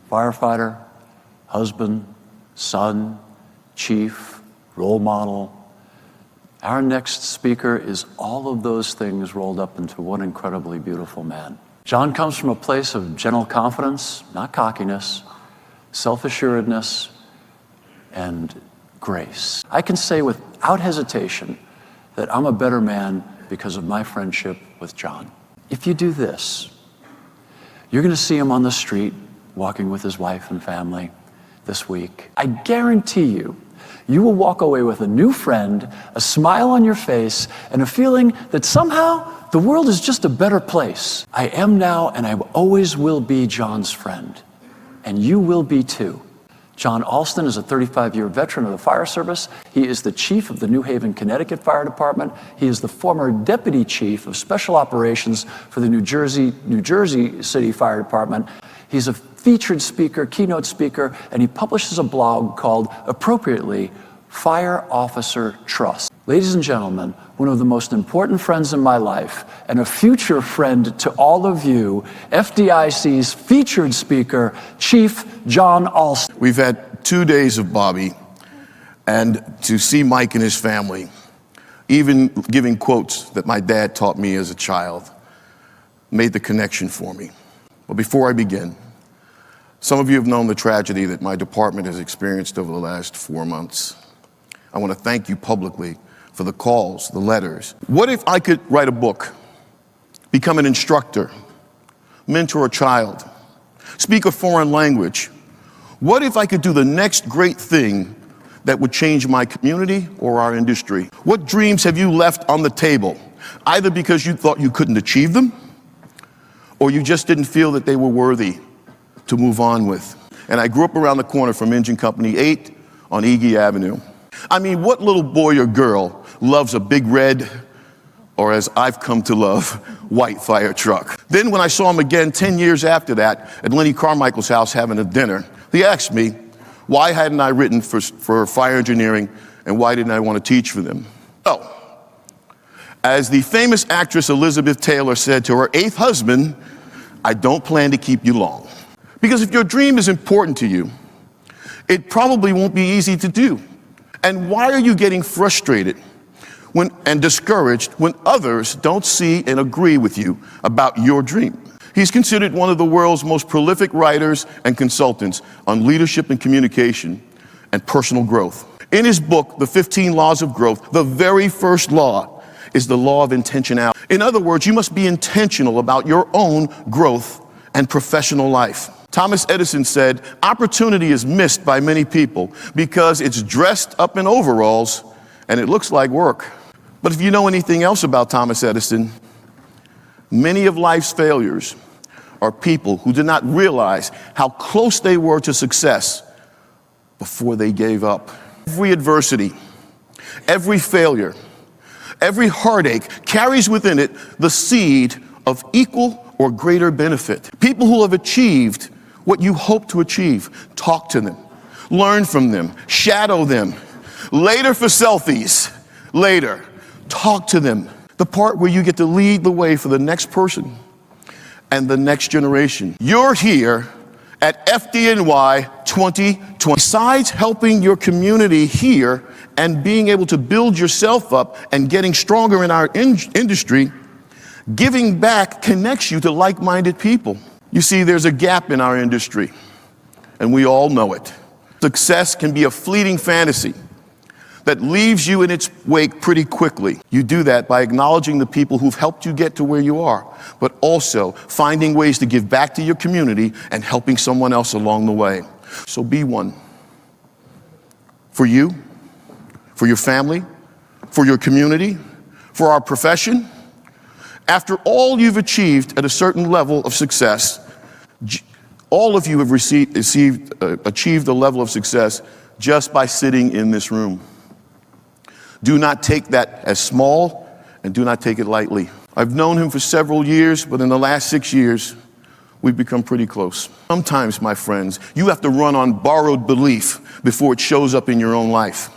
firefighter, husband, son, chief, role model. Our next speaker is all of those things rolled up into one incredibly beautiful man. John comes from a place of gentle confidence, not cockiness, self-assuredness, and grace. I can say without hesitation that I'm a better man because of my friendship with John. If you do this, you're going to see him on the street walking with his wife and family this week. I guarantee you, you will walk away with a new friend, a smile on your face, and a feeling that somehow the world is just a better place. I am now, and I always will be John's friend, and you will be too. JAlston is a 35-year veteran of the fire service. He is the chief of the New Haven, Connecticut Fire Department. He is the former deputy chief of special operations for the New Jersey City Fire Department. He's a featured speaker, keynote speaker, and he publishes a blog called, appropriately, Fire Officer Trust. Ladies and gentlemen, one of the most important friends in my life, and a future friend to all of you, FDIC's featured speaker, Chief JAlston. We've had 2 days of Bobby, and to see Mike and his family, even giving quotes that my dad taught me as a child, made the connection for me. But before I begin, some of you have known the tragedy that my department has experienced over the last 4 months. I want to thank you publicly for the calls, the letters. What if I could write a book, become an instructor, mentor a child, speak a foreign language? What if I could do the next great thing that would change my community or our industry? What dreams have you left on the table, either because you thought you couldn't achieve them, or you just didn't feel that they were worthy to move on with? And I grew up around the corner from Engine Company 8 on Ege Avenue. I mean, what little boy or girl loves a big red, or as I've come to love, white fire truck? Then when I saw him again 10 years after that at Lenny Carmichael's house having a dinner, he asked me, why hadn't I written for fire engineering, and why didn't I want to teach for them? Oh, as the famous actress Elizabeth Taylor said to her 8th husband, I don't plan to keep you long. Because if your dream is important to you, it probably won't be easy to do. And why are you getting frustrated and discouraged when others don't see and agree with you about your dream? He's considered one of the world's most prolific writers and consultants on leadership and communication and personal growth. In his book, The 15 Laws of Growth, the very first law is the law of intentionality. In other words, you must be intentional about your own growth and professional life. Thomas Edison said, opportunity is missed by many people because it's dressed up in overalls and it looks like work. But if you know anything else about Thomas Edison, many of life's failures are people who did not realize how close they were to success before they gave up. Every adversity, every failure, every heartache carries within it the seed of equal or greater benefit. People who have achieved what you hope to achieve, talk to them, learn from them, shadow them. Later for selfies, later, talk to them. The part where you get to lead the way for the next person and the next generation. You're here at FDNY 2020. Besides helping your community here and being able to build yourself up and getting stronger in our industry, giving back connects you to like-minded people. You see, there's a gap in our industry, and we all know it. Success can be a fleeting fantasy that leaves you in its wake pretty quickly. You do that by acknowledging the people who've helped you get to where you are, but also finding ways to give back to your community and helping someone else along the way. So be one. For you, for your family, for your community, for our profession. After all you've achieved at a certain level of success, all of you have achieved a level of success just by sitting in this room. Do not take that as small, and do not take it lightly. I've known him for several years, but in the last 6 years, we've become pretty close. Sometimes, my friends, you have to run on borrowed belief before it shows up in your own life.